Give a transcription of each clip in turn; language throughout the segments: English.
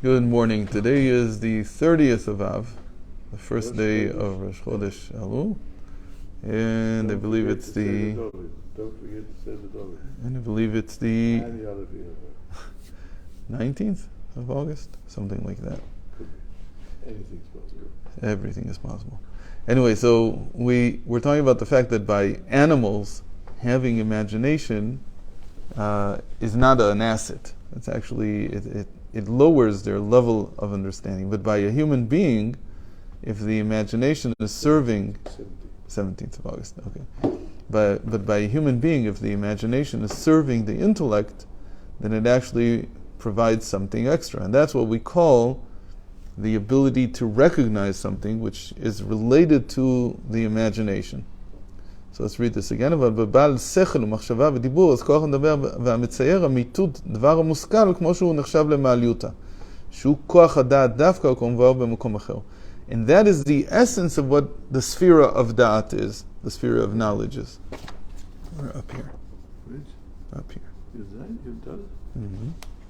Good morning. Today is the 30th of Av, the first day of Rosh Chodesh Elul, and I believe it's the. Don't forget to say the David. And I believe it's the And the other 19th of August, something like that. Could be. Anything's possible. Everything is possible. Anyway, so we're talking about the fact that by animals having imagination is not an asset. It's actually it lowers their level of understanding. But by a human being, if the imagination is serving 17th of August, okay. But by a human being, if the imagination is serving the intellect, then it actually provides something extra. And that's what we call the ability to recognize something which is related to the imagination. So let's read this again. אבל בבעל שכל ומחשבה ודיבור, אז כוח המדבר והמצייר אמיתות דבר המושכל כמו שהוא נחשב למעליותה. שהוא כוח הדעת דווקא או כמובן במקום אחר. And that is the essence of what the sphere of da'at is, the sphere of knowledge is. We're up here. Which? Up here. You've done it?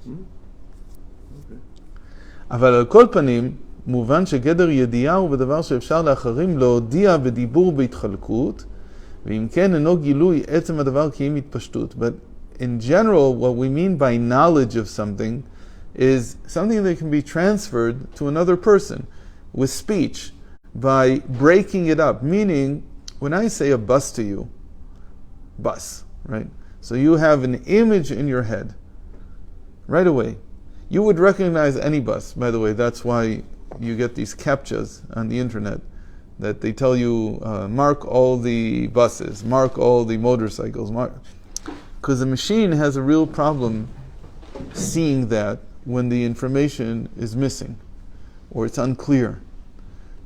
Okay. אבל על כל פנים, מובן שגדר ידיעה הוא בדבר שאפשר לאחרים להודיע בדיבור בהתחלקות, ואם כן אינו גילוי עצם הדבר כי אם התפשטות. But in general, what we mean by knowledge of something is something that can be transferred to another person with speech by breaking it up. Meaning, when I say a bus to you, bus, right? So you have an image in your head right away. You would recognize any bus, by the way. That's why you get these captchas on the internet that they tell you, mark all the buses, mark all the motorcycles, because the machine has a real problem seeing that when the information is missing or it's unclear.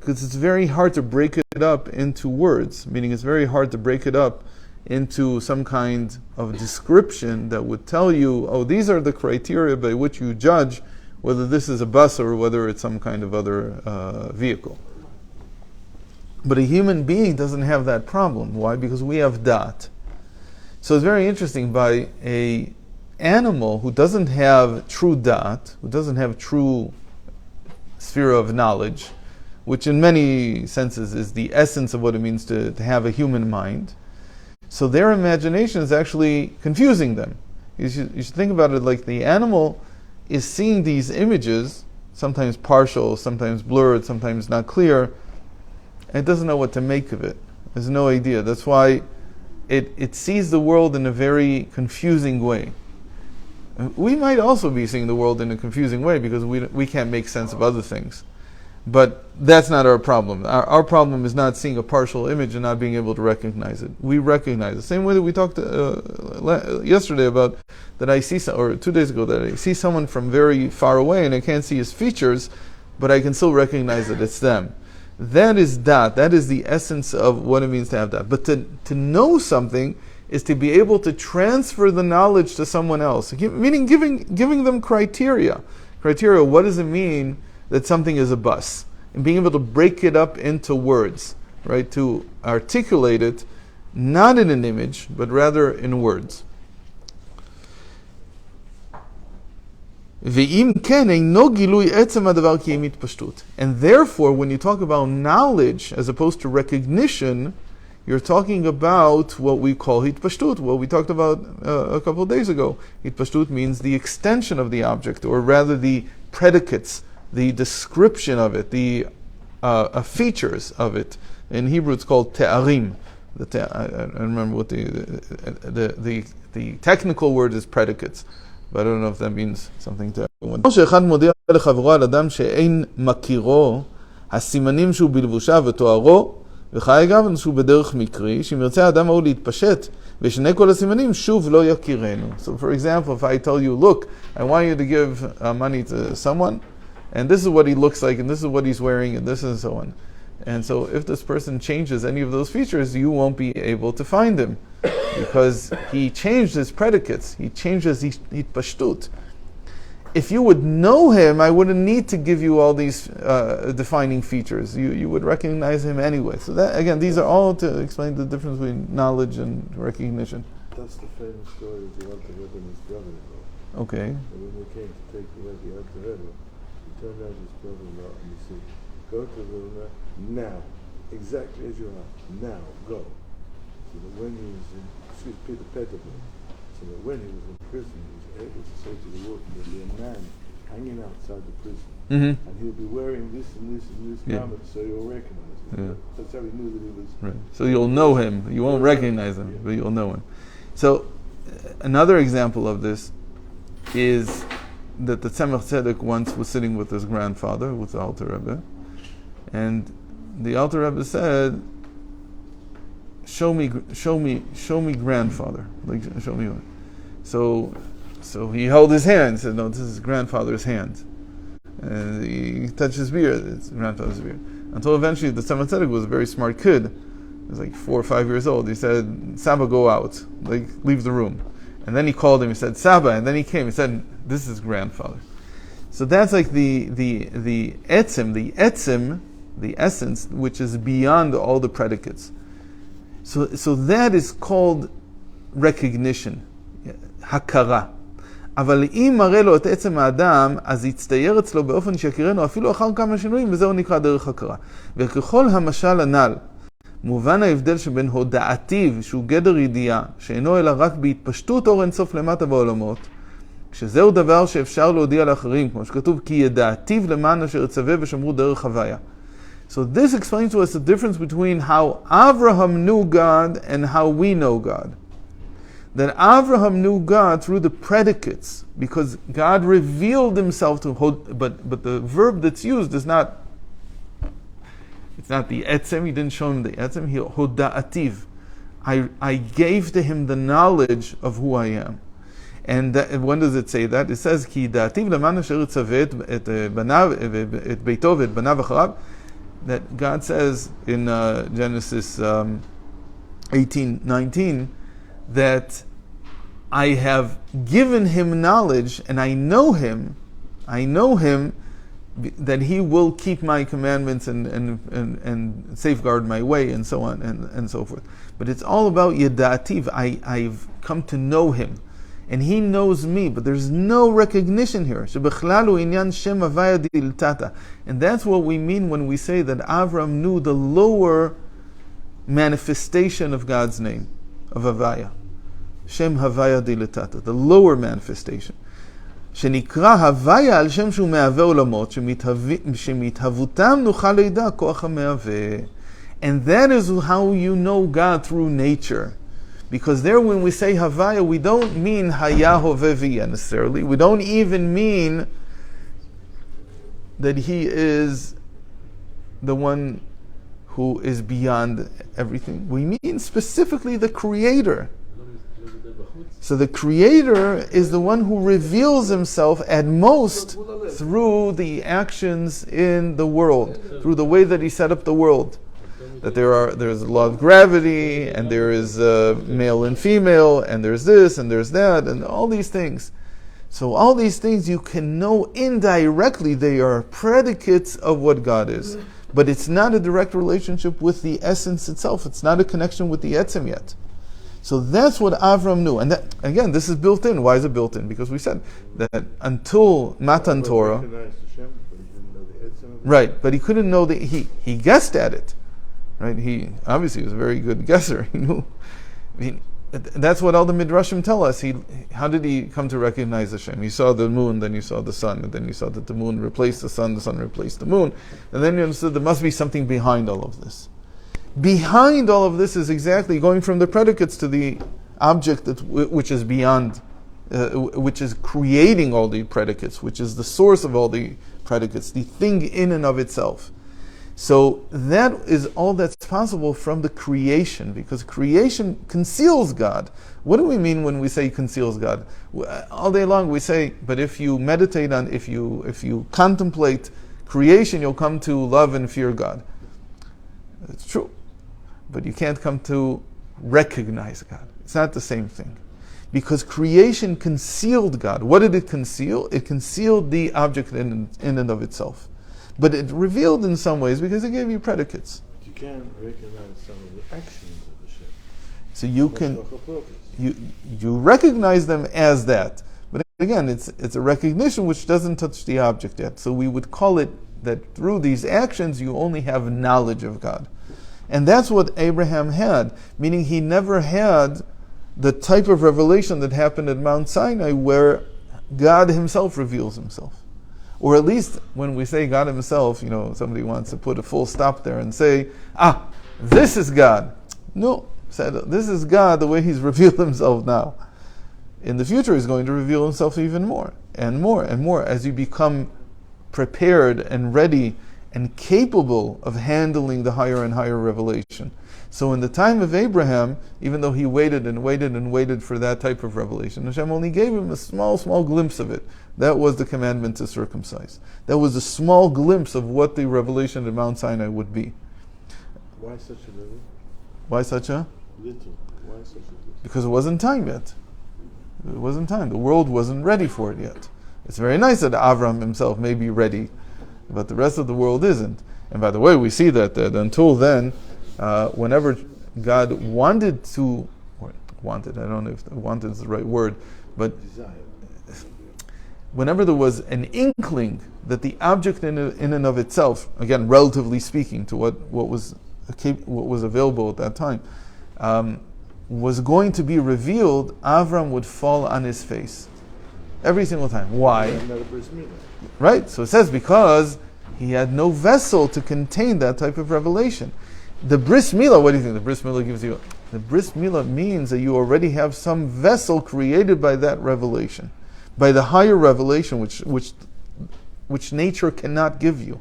Because it's very hard to break it up into words, meaning it's very hard to break it up into some kind of description that would tell you, oh, these are the criteria by which you judge whether this is a bus or whether it's some kind of other vehicle. But a human being doesn't have that problem. Why? Because we have da'at. So it's very interesting, by a animal who doesn't have true da'at, who doesn't have true sphere of knowledge, which in many senses is the essence of what it means to have a human mind, so their imagination is actually confusing them. You should think about it like the animal is seeing these images, sometimes partial, sometimes blurred, sometimes not clear, and it doesn't know what to make of it. There's no idea. That's why it sees the world in a very confusing way. We might also be seeing the world in a confusing way because we can't make sense of other things. But that's not our problem. Our problem is not seeing a partial image and not being able to recognize it. We recognize it. The same way that we talked yesterday about that I see, or 2 days ago, that I see someone from very far away and I can't see his features, but I can still recognize that it's them. That is that. That is the essence of what it means to have that. But to know something is to be able to transfer the knowledge to someone else. Meaning giving them criteria. Criteria, what does it mean that something is a bus? And being able to break it up into words, right? To articulate it, not in an image, but rather in words. And therefore, when you talk about knowledge as opposed to recognition, you're talking about what we call hitpashtut, what we talked about a couple of days ago. Hitpashtut means the extension of the object, or rather the predicates, the description of it, the features of it. In Hebrew, it's called te'arim. I don't remember what the technical word is predicates. But I don't know if that means something to everyone. כמו שאחד מודיע לחברו על אדם שאין מכירו, הסימנים שהוא בלבושה ותוארו, וחי אגב שהוא בדרך מקרי, שאם ירצה האדם ההוא להתפשט, ושני כל הסימנים שוב לא יכירנו. So for example, if I tell you, look, I want you to give money to someone, and this is what he looks like, and this is what he's wearing, and this and so on. And so if this person changes any of those features, you won't be able to find him. Because he changed his predicates. He changed his hitpashtut. If you would know him, I wouldn't need to give you all these defining features. You would recognize him anyway. So that, again, these are all to explain the difference between knowledge and recognition. That's the famous story of the Alter Rebbe and his brother-in-law. Okay. And when they came to take away the Alter Rebbe, turned out his brother-in-law and he said, go to Vilna now, exactly as you are, now, go. So that when he was in, Peter Peterburg, so that when he was in prison, he was able to say to the warden, there'll be a man hanging outside the prison, and he'll be wearing this and this and this garment, so you'll recognize him. Yeah. That's how he knew that he was... Right. So you'll know him. You won't recognize him, but you'll know him. So another example of this is that the Tzemach Tzedek once was sitting with his grandfather, with the Alter Rebbe, and the Alter Rebbe said, show me grandfather. Like, show me what. So he held his hand and said, no, this is grandfather's hand. And he touched his beard, it's grandfather's beard. Until eventually the Tzemach Tzedek was a very smart kid. He was like 4 or 5 years old. He said, Saba, go out. Like, leave the room. And then he called him, he said, Saba, and then he came, he said, this is grandfather. So that's like the etzim, the essence, which is beyond all the predicates. So that is called recognition, הכרה. אבל אם מראה לו את עצם האדם, אז יצטייר אצלו באופן שיכירנו אפילו אחר כמה שינויים, וזהו נקרא דרך הכרה. וככל המשל הנ"ל, מובן ההבדל שבין הודעתיו, שהוא גדר ידיעה, שאינו אלא רק בהתפשטות אור אינסוף למטה בעולמות, שזהו דבר שאפשר להודיע לאחרים, כמו שכתוב, כי ידעתיו למען אשר יצווה ושמרו דרך הוויה. So this explains to us the difference between how Avraham knew God and how we know God. That Avraham knew God through the predicates, because God revealed himself to but the verb that's used is not, it's not the etzem, he didn't show him the etzem, he hoda'ativ. I gave to him the knowledge of who I am. And when does it say that? It says, Ki da'ativ leman asher tzaveh et banav et beito v'et banav acharav. That God says in Genesis 18:19 that I have given him knowledge and I know him that he will keep my commandments and safeguard my way and so on and so forth. But it's all about yada'ativ. I've come to know him. And he knows me, but there's no recognition here. And that's what we mean when we say that Avram knew the lower manifestation of God's name, of Havaya. Shem Havaya Dilatata, the lower manifestation. שנקרא הוויה על שם שהוא מהווה עולמות, שמתהוותם נוכל לידע כוח המהווה. And that is how you know God through nature. Because there when we say Havaya, we don't mean Haya Hoveviya necessarily. We don't even mean that he is the one who is beyond everything. We mean specifically the Creator. So the Creator is the one who reveals himself at most through the actions in the world, through the way that he set up the world. That there's a law of gravity, and there is male and female, and there's this, and there's that, and all these things. So all these things you can know indirectly, they are predicates of what God is. But it's not a direct relationship with the essence itself. It's not a connection with the etzem yet. So that's what Avram knew. And that, again, this is built in. Why is it built in? Because we said that until Matan Torah... Right, but he couldn't know that he guessed at it. Right? He obviously was a very good guesser. He knew. That's what all the Midrashim tell us. How did he come to recognize Hashem? He saw the moon, then he saw the sun, and then he saw that the moon replaced the sun replaced the moon. And then you understood there must be something behind all of this. Behind all of this is exactly going from the predicates to the object which is beyond, which is creating all the predicates, which is the source of all the predicates, the thing in and of itself. So that is all that's possible from the creation, because creation conceals God. What do we mean when we say conceals God? All day long we say, but if you meditate on, if you contemplate creation, you'll come to love and fear God. It's true. But you can't come to recognize God. It's not the same thing. Because creation concealed God. What did it conceal? It concealed the object in and of itself. But it revealed in some ways because it gave you predicates. You can recognize some of the actions of the Shem. So you can, you recognize them as that. But again, it's a recognition which doesn't touch the object yet. So we would call it that through these actions you only have knowledge of God. And that's what Abraham had, meaning he never had the type of revelation that happened at Mount Sinai where God himself reveals himself. Or at least when we say God himself, somebody wants to put a full stop there and say, this is God. No, this is God the way he's revealed himself now. In the future he's going to reveal himself even more and more and more as you become prepared and ready and capable of handling the higher and higher revelation. So in the time of Abraham, even though he waited and waited and waited for that type of revelation, Hashem only gave him a small, small glimpse of it. That was the commandment to circumcise. That was a small glimpse of what the revelation at Mount Sinai would be. Why such a little? Why such a? Little. Why such a little? Because it wasn't time yet. It wasn't time. The world wasn't ready for it yet. It's very nice that Avram himself may be ready, but the rest of the world isn't. And by the way, we see that until then, whenever God wanted to, or wanted, I don't know if wanted is the right word, but Desire. whenever there was an inkling that the object in and of itself, again, relatively speaking to what was available at that time, was going to be revealed, Avram would fall on his face. Every single time. Why? Right? So it says because he had no vessel to contain that type of revelation. The bris milah, what do you think the bris milah gives you? The bris milah means that you already have some vessel created by that revelation, by the higher revelation which nature cannot give you.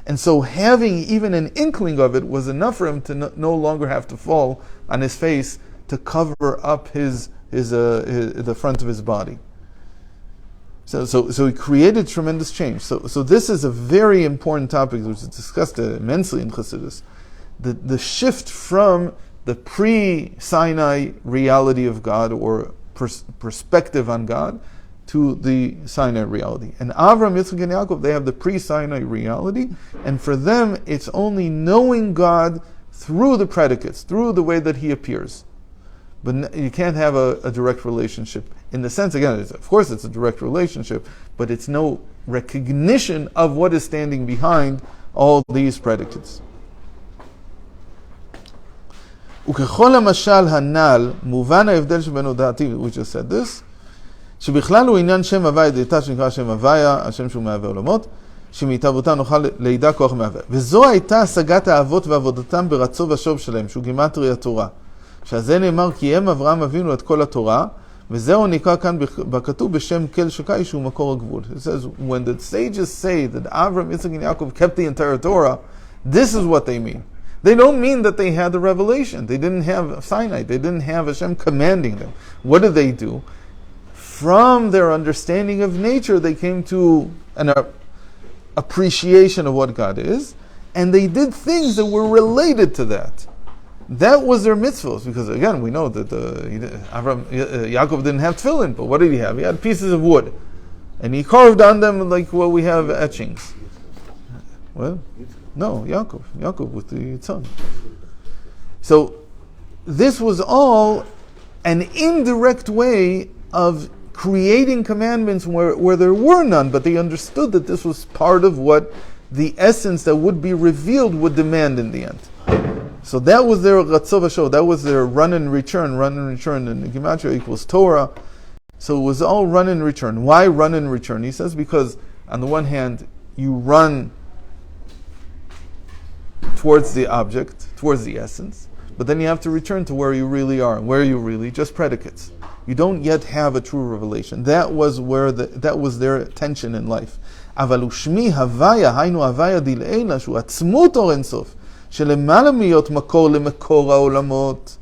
And so having even an inkling of it was enough for him to no longer have to fall on his face to cover up the front of his body. So he created tremendous change. So this is a very important topic which is discussed immensely in Chasidus. The shift from the pre-Sinai reality of God or perspective on God to the Sinai reality. And Avram, Yitzchak, and Yaakov, they have the pre-Sinai reality, and for them it's only knowing God through the predicates, through the way that he appears. But you can't have a direct relationship. In the sense, again, of course it's a direct relationship, but it's no recognition of what is standing behind all these predicates. וככל המשל הנ"ל, מובן ההבדל שבין הודעתי, we just said this, שבכלל הוא עניין שם הוויה דעתה שנקרא שם הוויה, השם שהוא מהווה עולמות, שמהתהוותה נוכל לידע כוח מהווה. וזו הייתה השגת האבות ועבודתם ברצו ושוב שלהם, שהוא גימטרי התורה. שעל זה נאמר כי הם אברהם אבינו את כל התורה, וזהו נקרא כאן בכתוב בשם כל שקי שהוא מקור הגבול. It says, when the sages say that Avram, Yitzchak, and Yaakov kept the entire Torah, this is what they mean. They don't mean that they had the revelation. They didn't have Sinai. They didn't have Hashem commanding them. What did they do? From their understanding of nature, they came to an appreciation of what God is, and they did things that were related to that. That was their mitzvahs, because again, we know that Yaakov didn't have tefillin, but what did he have? He had pieces of wood, and he carved on them like what we have etchings. Well, no, Yaakov with the son. So this was all an indirect way of creating commandments where there were none, but they understood that this was part of what the essence that would be revealed would demand in the end. So that was their Ratzov Hasho, that was their run and return, and Gematria equals Torah. So it was all run and return. Why run and return? He says because on the one hand, you run towards the object, towards the essence, but then you have to return to where you really are. Where are you really? Just predicates. You don't yet have a true revelation. That was their tension in life. אבל ושמי הוויה, היינו הוויה דלעילה, שהוא עצמות אור אינסוף, שלמעלה להיות מקור למקור העולמות.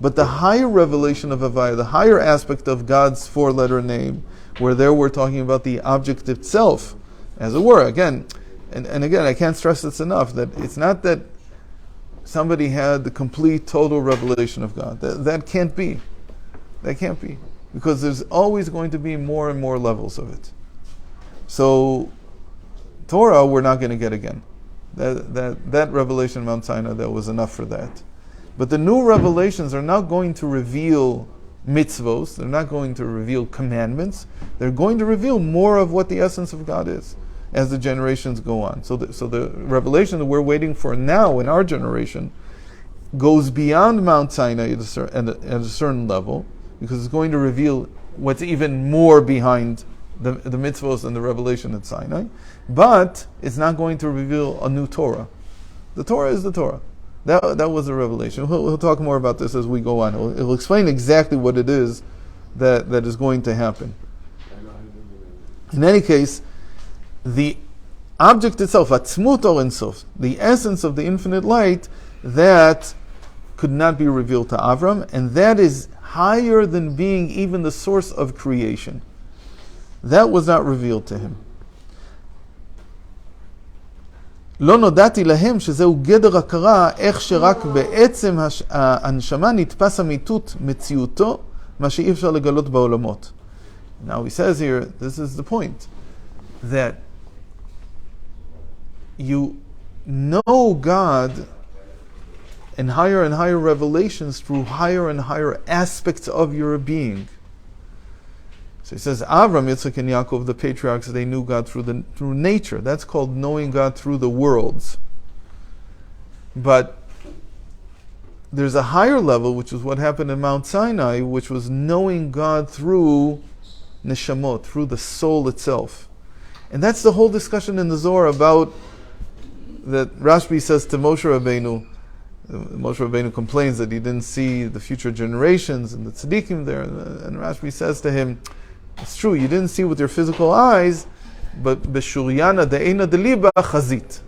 But the higher revelation of Havaya, the higher aspect of God's four-letter name, where there we're talking about the object itself, as it were. Again, and again, I can't stress this enough, that it's not that somebody had the complete, total revelation of God. That can't be. That can't be. Because there's always going to be more and more levels of it. So, Torah we're not going to get again. That revelation of Mount Sinai, that was enough for that. But the new revelations are not going to reveal mitzvos. They're not going to reveal commandments. They're going to reveal more of what the essence of God is as the generations go on. So the revelation that we're waiting for now in our generation goes beyond Mount Sinai at a certain level, because it's going to reveal what's even more behind the mitzvos and the revelation at Sinai, but it's not going to reveal a new Torah. The Torah is the Torah. That was a revelation. We'll talk more about this as we go on. It'll explain exactly what it is that is going to happen. In any case, the object itself, atzmut or ensof, the essence of the infinite light, that could not be revealed to Avram, and that is higher than being even the source of creation. That was not revealed to him. לא נודעתי להם שזהו גדר הכרה, איך שרק בעצם הנשמה נתפס אמיתות מציאותו, מה שאי אפשר לגלות בעולמות. Now he says here, this is the point, that you know God in higher and higher revelations through higher and higher aspects of your being. So he says, Avram, Yitzchak, and Yaakov, the patriarchs, they knew God through nature. That's called knowing God through the worlds. But there's a higher level, which is what happened in Mount Sinai, which was knowing God through neshamot, through the soul itself. And that's the whole discussion in the Zohar about that Rashbi says to Moshe Rabbeinu. Moshe Rabbeinu complains that he didn't see the future generations and the tzaddikim there, and Rashbi says to him, it's true, you didn't see with your physical eyes, but b'shuryana de'ena deliba chazit.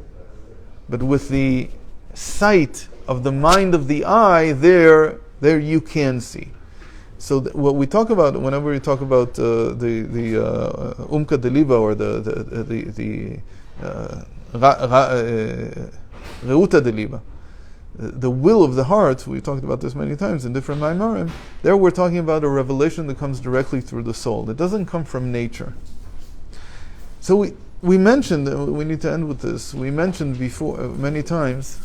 But with the sight of the mind of the eye, there you can see. So what we talk about whenever we talk about the umka deliba, or the reuta deliba, the will of the heart, we talked about this many times in different Maimarim, there we're talking about a revelation that comes directly through the soul. It doesn't come from nature. So we mentioned, we need to end with this, we mentioned before many times,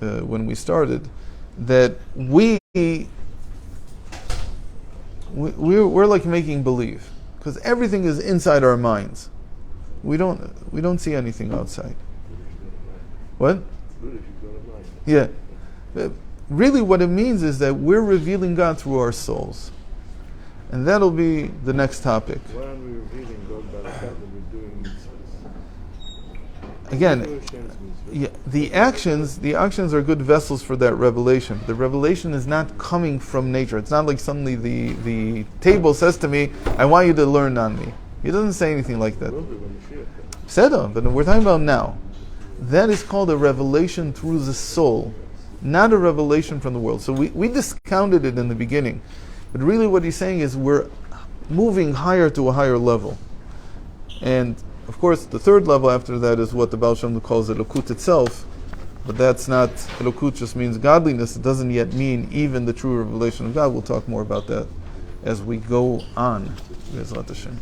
when we started, that we're like making believe, because everything is inside our minds. We don't see anything outside. What? Yeah. Really what it means is that we're revealing God through our souls. And that'll be the next topic. Why aren't we revealing God by the fact that we're doing mitzvahs? Again, yeah, the actions are good vessels for that revelation. The revelation is not coming from nature. It's not like suddenly the table says to me, I want you to learn on me. He doesn't say anything like that. Seda, but we're talking about now. That is called a revelation through the soul, not a revelation from the world. So we discounted it in the beginning. But really what he's saying is we're moving higher to a higher level. And of course, the third level after that is what the Baal Shem Tov calls Elokut itself, but that's not, Elokut just means godliness. It doesn't yet mean even the true revelation of God. We'll talk more about that as we go on. Bezrat Hashem.